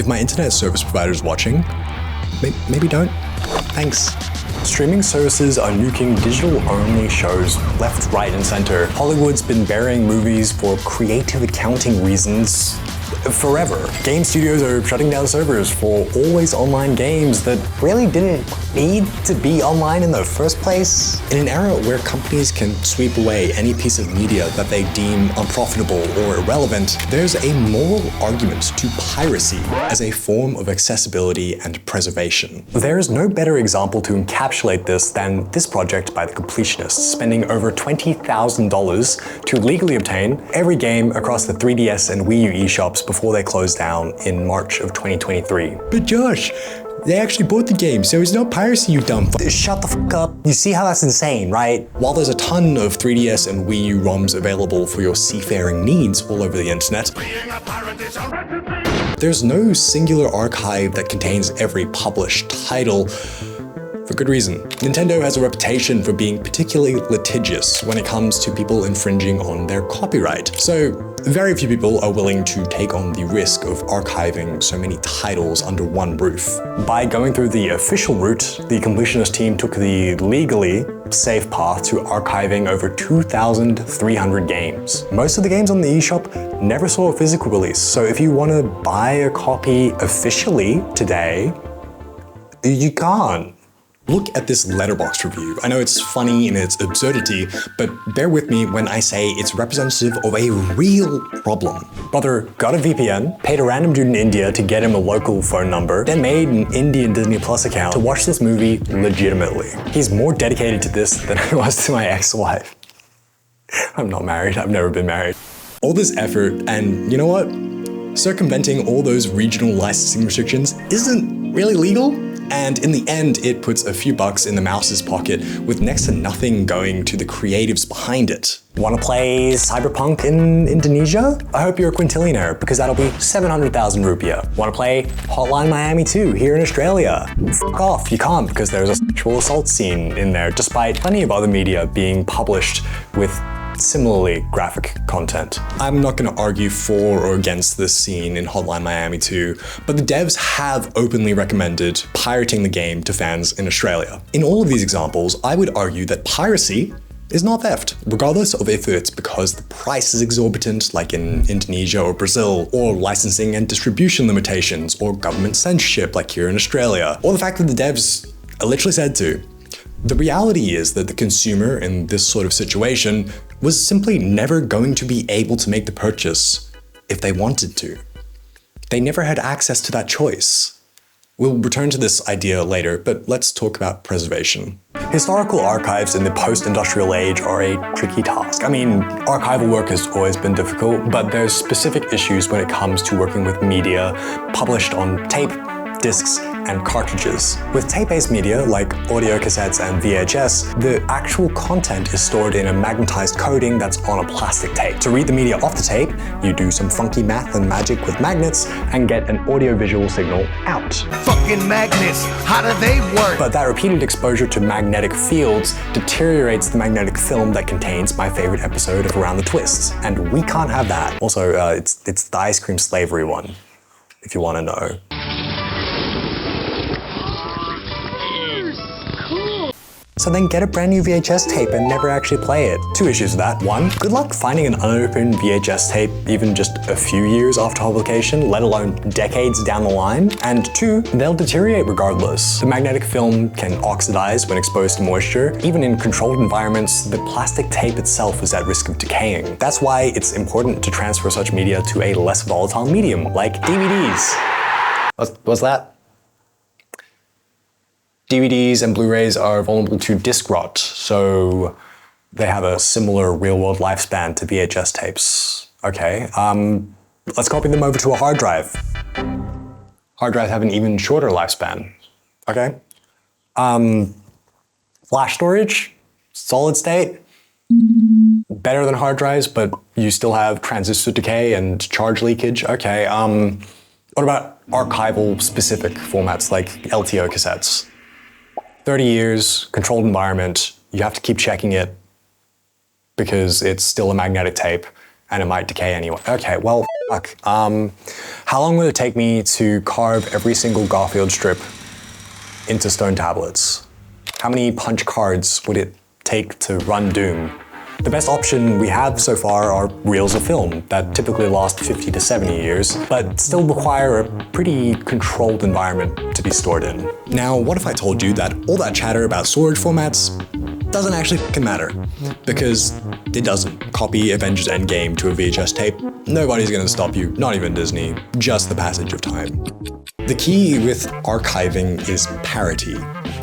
If my internet service provider is watching, maybe don't. Thanks. Streaming services are nuking digital-only shows left, right, and center. Hollywood's been burying movies for creative accounting reasons forever. Game studios are shutting down servers for always online games that really didn't need to be online in the first place. In an era where companies can sweep away any piece of media that they deem unprofitable or irrelevant, there's a moral argument to piracy as a form of accessibility and preservation. There is no better example to encapsulate this than this project by the Completionists, spending over $20,000 to legally obtain every game across the 3DS and Wii U eShops before they closed down in March of 2023. But Josh, they actually bought the game, so it's not piracy, you dumb f. Shut the f up. You see how that's insane, right? While there's a ton of 3DS and Wii U ROMs available for your seafaring needs all over the internet, there's no singular archive that contains every published title. For good reason. Nintendo has a reputation for being particularly litigious when it comes to people infringing on their copyright. So very few people are willing to take on the risk of archiving so many titles under one roof. By going through the official route, the Completionist team took the legally safe path to archiving over 2,300 games. Most of the games on the eShop never saw a physical release, so if you want to buy a copy officially today, you can't. Look at this Letterboxd review. I know it's funny in its absurdity, but bear with me when I say it's representative of a real problem. Brother got a VPN, paid a random dude in India to get him a local phone number, then made an Indian Disney Plus account to watch this movie legitimately. He's more dedicated to this than I was to my ex-wife. I'm not married, I've never been married. All this effort, and you know what? Circumventing all those regional licensing restrictions isn't really legal. And in the end, it puts a few bucks in the mouse's pocket with next to nothing going to the creatives behind it. Want to play Cyberpunk in Indonesia? I hope you're a quintillionaire, because that'll be 700,000 rupiah. Want to play Hotline Miami 2 here in Australia? Fuck off, you can't, because there's a sexual assault scene in there, despite plenty of other media being published with similarly graphic content. I'm not going to argue for or against this scene in Hotline Miami 2, but the devs have openly recommended pirating the game to fans in Australia. In all of these examples, I would argue that piracy is not theft, regardless of if it's because the price is exorbitant, like in Indonesia or Brazil, or licensing and distribution limitations, or government censorship, like here in Australia, or the fact that the devs literally said to. The reality is that the consumer in this sort of situation was simply never going to be able to make the purchase if they wanted to. They never had access to that choice. We'll return to this idea later, but let's talk about preservation. Historical archives in the post-industrial age are a tricky task. I mean, archival work has always been difficult, but there's specific issues when it comes to working with media published on tape, discs, and cartridges. With tape-based media like audio cassettes and VHS, the actual content is stored in a magnetized coating that's on a plastic tape. To read the media off the tape, you do some funky math and magic with magnets and get an audio-visual signal out. Fucking magnets, how do they work? But that repeated exposure to magnetic fields deteriorates the magnetic film that contains my favorite episode of Around the Twists, and we can't have that. Also, it's the ice cream slavery one, if you want to know. So then get a brand new VHS tape and never actually play it. Two issues with that. One, good luck finding an unopened VHS tape even just a few years after publication, let alone decades down the line. And two, they'll deteriorate regardless. The magnetic film can oxidize when exposed to moisture. Even in controlled environments, the plastic tape itself is at risk of decaying. That's why it's important to transfer such media to a less volatile medium, like DVDs. What's that? DVDs and Blu-rays are vulnerable to disc rot, so they have a similar real-world lifespan to VHS tapes. Okay, let's copy them over to a hard drive. Hard drives have an even shorter lifespan. Okay. Flash storage, solid state, better than hard drives, but you still have transistor decay and charge leakage. Okay, what about archival specific formats like LTO cassettes? 30 years, controlled environment, you have to keep checking it because it's still a magnetic tape and it might decay anyway. Okay, well, fuck. How long would it take me to carve every single Garfield strip into stone tablets? How many punch cards would it take to run Doom? The best option we have so far are reels of film that typically last 50 to 70 years, but still require a pretty controlled environment to be stored in. Now, what if I told you that all that chatter about storage formats doesn't actually fucking matter? Because it doesn't. Copy Avengers Endgame to a VHS tape, nobody's gonna stop you, not even Disney, just the passage of time. The key with archiving is parity.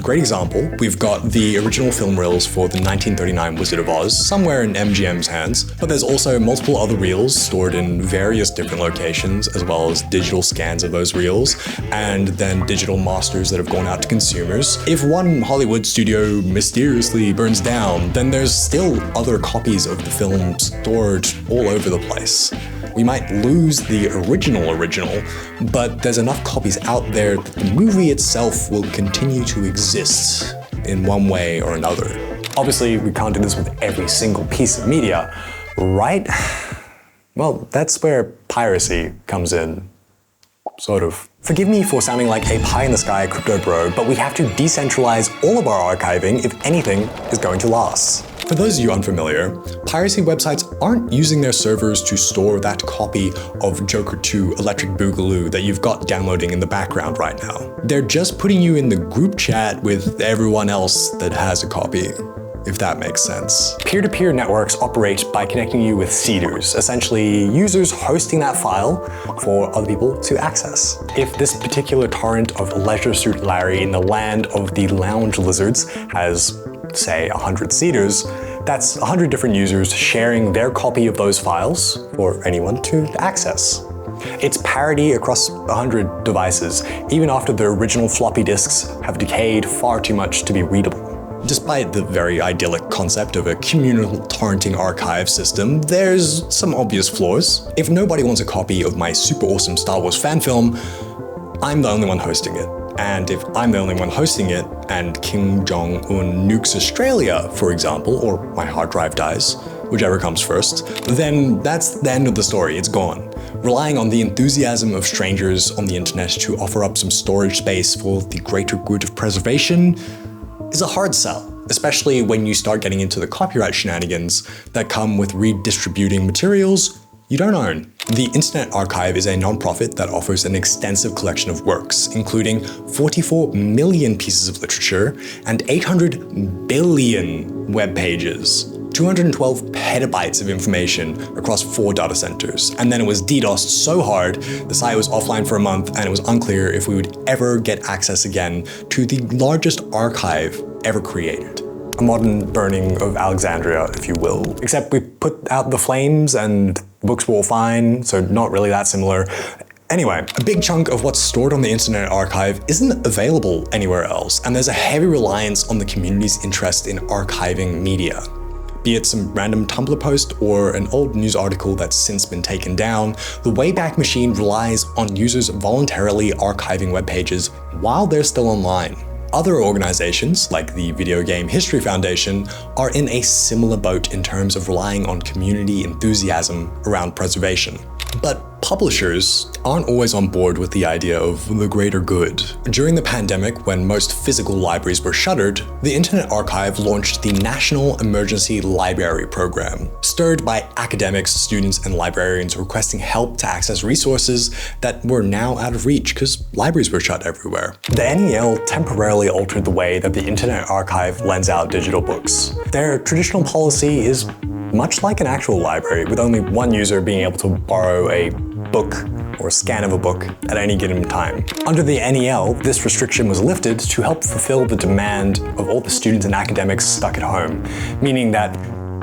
Great example, we've got the original film reels for the 1939 Wizard of Oz somewhere in MGM's hands, but there's also multiple other reels stored in various different locations, as well as digital scans of those reels, and then digital masters that have gone out to consumers. If one Hollywood studio mysteriously burns down, then there's still other copies of the film stored all over the place. We might lose the original, but there's enough copies out there that the movie itself will continue to exist in one way or another. Obviously, we can't do this with every single piece of media, right? Well, that's where piracy comes in, sort of. Forgive me for sounding like a pie-in-the-sky crypto bro, but we have to decentralize all of our archiving if anything is going to last. For those of you unfamiliar, piracy websites aren't using their servers to store that copy of Joker 2 Electric Boogaloo that you've got downloading in the background right now. They're just putting you in the group chat with everyone else that has a copy, if that makes sense. Peer-to-peer networks operate by connecting you with seeders, essentially users hosting that file for other people to access. If this particular torrent of Leisure Suit Larry in the land of the lounge lizards has, say, 100 seeders, that's 100 different users sharing their copy of those files for anyone to access. It's parity across 100 devices, even after the original floppy disks have decayed far too much to be readable. Despite the very idyllic concept of a communal torrenting archive system, there's some obvious flaws. If nobody wants a copy of my super awesome Star Wars fan film, I'm the only one hosting it. And if I'm the only one hosting it, and Kim Jong-un nukes Australia, for example, or my hard drive dies, whichever comes first, then that's the end of the story, it's gone. Relying on the enthusiasm of strangers on the internet to offer up some storage space for the greater good of preservation is a hard sell, especially when you start getting into the copyright shenanigans that come with redistributing materials you don't own. The Internet Archive is a non-profit that offers an extensive collection of works, including 44 million pieces of literature and 800 billion web pages, 212 petabytes of information across 4 data centers. And then it was DDoSed so hard, the site was offline for a month and it was unclear if we would ever get access again to the largest archive ever created. A modern burning of Alexandria, if you will. Except we put out the flames and books were all fine, so not really that similar. Anyway, a big chunk of what's stored on the Internet Archive isn't available anywhere else, and there's a heavy reliance on the community's interest in archiving media. Be it some random Tumblr post or an old news article that's since been taken down, the Wayback Machine relies on users voluntarily archiving web pages while they're still online. Other organizations, like the Video Game History Foundation, are in a similar boat in terms of relying on community enthusiasm around preservation. But publishers aren't always on board with the idea of the greater good. During the pandemic, when most physical libraries were shuttered, the Internet Archive launched the National Emergency Library Program, stirred by academics, students, and librarians requesting help to access resources that were now out of reach because libraries were shut everywhere. The NEL temporarily altered the way that the Internet Archive lends out digital books. Their traditional policy is much like an actual library, with only one user being able to borrow a book or a scan of a book at any given time. Under the NEL, this restriction was lifted to help fulfill the demand of all the students and academics stuck at home, meaning that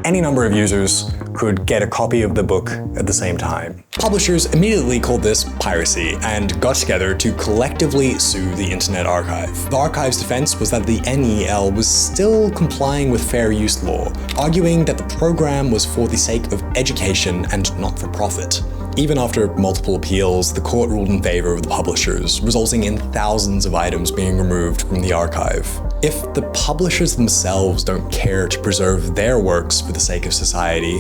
any number of users could get a copy of the book at the same time. Publishers immediately called this piracy and got together to collectively sue the Internet Archive. The archive's defense was that the NEL was still complying with fair use law, arguing that the program was for the sake of education and not for profit. Even after multiple appeals, the court ruled in favor of the publishers, resulting in thousands of items being removed from the archive. If the publishers themselves don't care to preserve their works for the sake of society,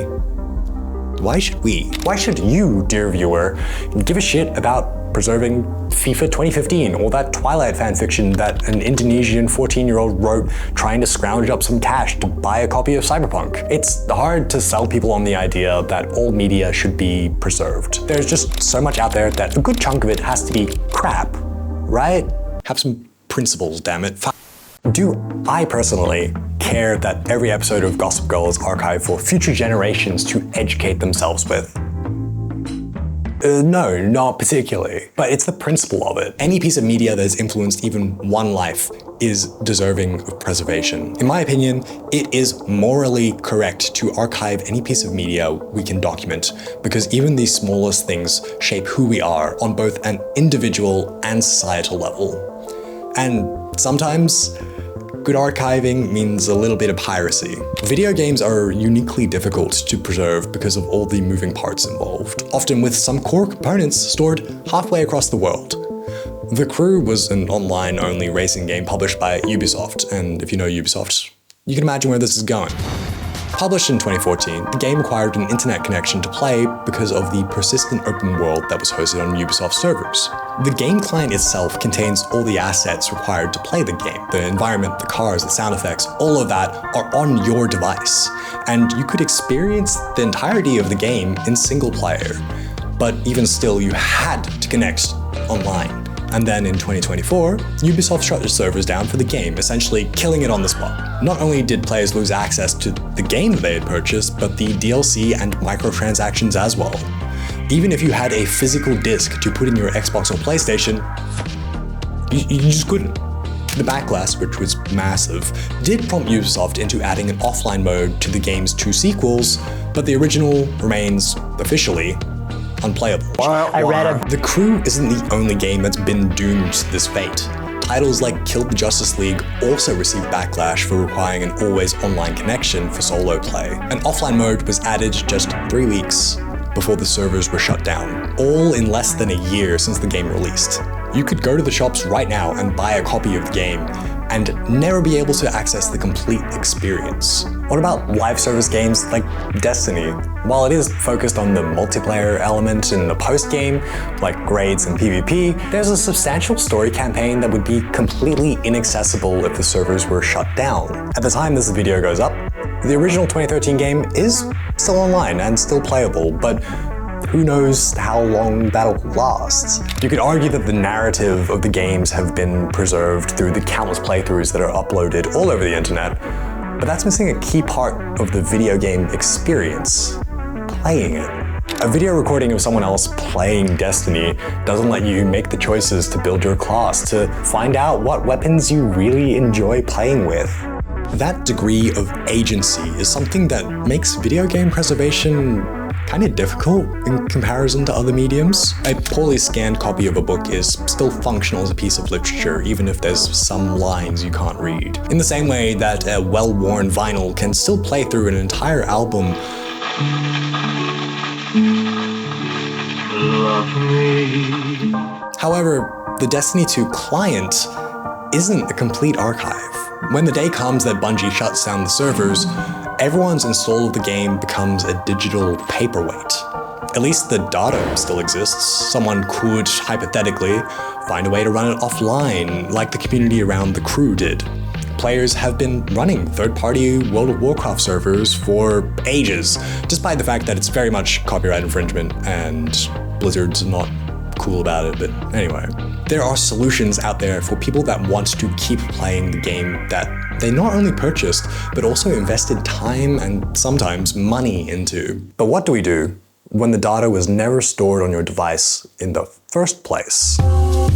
why should we? Why should you, dear viewer, give a shit about preserving FIFA 2015 or that Twilight fanfiction that an Indonesian 14-year-old wrote trying to scrounge up some cash to buy a copy of Cyberpunk? It's hard to sell people on the idea that all media should be preserved. There's just so much out there that a good chunk of it has to be crap, right? Have some principles, damn it. Do I personally care that every episode of Gossip Girl is archived for future generations to educate themselves with? No, not particularly. But it's the principle of it. Any piece of media that has influenced even one life is deserving of preservation. In my opinion, it is morally correct to archive any piece of media we can document, because even the smallest things shape who we are on both an individual and societal level. And sometimes, good archiving means a little bit of piracy. Video games are uniquely difficult to preserve because of all the moving parts involved, often with some core components stored halfway across the world. The Crew was an online-only racing game published by Ubisoft, and if you know Ubisoft, you can imagine where this is going. Published in 2014, the game required an internet connection to play because of the persistent open world that was hosted on Ubisoft servers. The game client itself contains all the assets required to play the game. The environment, the cars, the sound effects, all of that are on your device. And you could experience the entirety of the game in single player. But even still, you had to connect online. And then in 2024, Ubisoft shut its servers down for the game, essentially killing it on the spot. Not only did players lose access to the game they had purchased, but the DLC and microtransactions as well. Even if you had a physical disc to put in your Xbox or PlayStation, you just couldn't. The backlash, which was massive, did prompt Ubisoft into adding an offline mode to the game's 2 sequels, but the original remains officially unplayable. The Crew isn't the only game that's been doomed to this fate. Titles like Kill the Justice League also received backlash for requiring an always online connection for solo play. An offline mode was added just 3 weeks before the servers were shut down, all in less than a year since the game released. You could go to the shops right now and buy a copy of the game and never be able to access the complete experience. What about live service games like Destiny? While it is focused on the multiplayer element in the post-game, like raids and PvP, there's a substantial story campaign that would be completely inaccessible if the servers were shut down. At the time this video goes up, the original 2013 game is still online and still playable, but who knows how long that'll last. You could argue that the narrative of the games have been preserved through the countless playthroughs that are uploaded all over the internet, but that's missing a key part of the video game experience: playing it. A video recording of someone else playing Destiny doesn't let you make the choices to build your class, to find out what weapons you really enjoy playing with. That degree of agency is something that makes video game preservation kind of difficult in comparison to other mediums. A poorly scanned copy of a book is still functional as a piece of literature, even if there's some lines you can't read. In the same way that a well-worn vinyl can still play through an entire album. However, the Destiny 2 client isn't a complete archive. When the day comes that Bungie shuts down the servers, everyone's install of the game becomes a digital paperweight. At least the data still exists. Someone could, hypothetically, find a way to run it offline, like the community around the Crew did. Players have been running third-party World of Warcraft servers for ages, despite the fact that it's very much copyright infringement and Blizzard's not cool about it, but anyway. There are solutions out there for people that want to keep playing the game that they not only purchased, but also invested time and sometimes money into. But what do we do when the data was never stored on your device in the first place?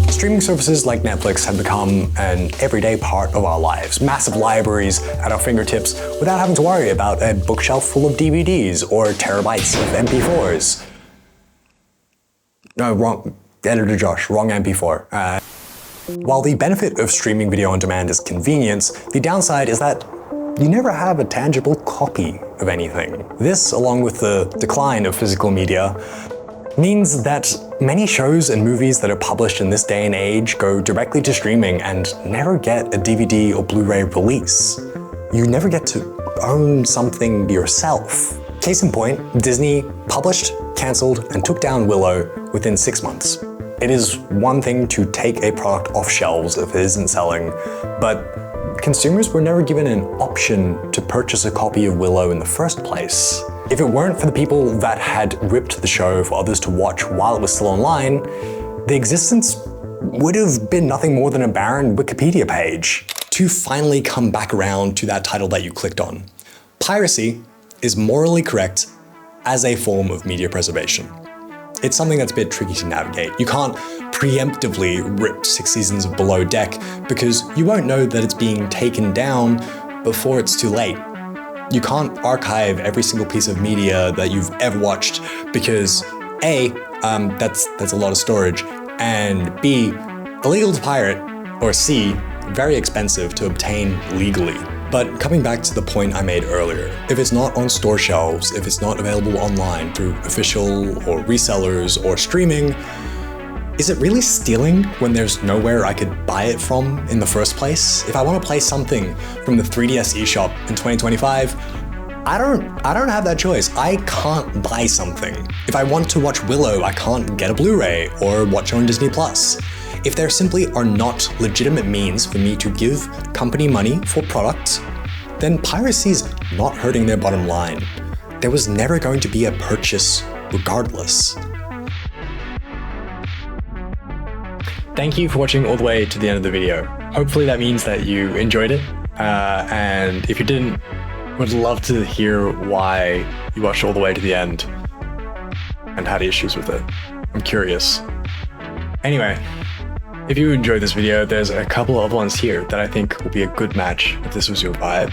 Streaming services like Netflix have become an everyday part of our lives. Massive libraries at our fingertips without having to worry about a bookshelf full of DVDs or terabytes of MP4s. No, wrong. Editor Josh, wrong MP4. While the benefit of streaming video on demand is convenience, the downside is that you never have a tangible copy of anything. This, along with the decline of physical media, means that many shows and movies that are published in this day and age go directly to streaming and never get a DVD or Blu-ray release. You never get to own something yourself. Case in point, Disney published, cancelled, and took down Willow within 6 months. It is one thing to take a product off shelves if it isn't selling, but consumers were never given an option to purchase a copy of Willow in the first place. If it weren't for the people that had ripped the show for others to watch while it was still online, the existence would have been nothing more than a barren Wikipedia page. To finally come back around to that title that you clicked on, Piracy is morally correct as a form of media preservation. It's something that's a bit tricky to navigate. You can't preemptively rip 6 seasons of Below Deck because you won't know that it's being taken down before it's too late. You can't archive every single piece of media that you've ever watched because A, that's a lot of storage, and B, illegal to pirate, or C, very expensive to obtain legally. But coming back to the point I made earlier, if it's not on store shelves, if it's not available online through official or resellers or streaming, is it really stealing when there's nowhere I could buy it from in the first place? If I want to play something from the 3DS eShop in 2025, I don't have that choice. I can't buy something. If I want to watch Willow, I can't get a Blu-ray or watch it on Disney+. If there simply are not legitimate means for me to give company money for products, then piracy's not hurting their bottom line. There was never going to be a purchase regardless. Thank you for watching all the way to the end of the video. Hopefully that means that you enjoyed it. And if you didn't, would love to hear why you watched all the way to the end and had issues with it. I'm curious. Anyway, if you enjoyed this video, there's a couple of ones here that I think will be a good match if this was your vibe.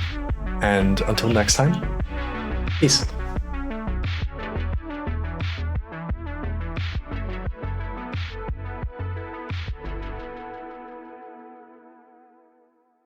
And until next time, peace.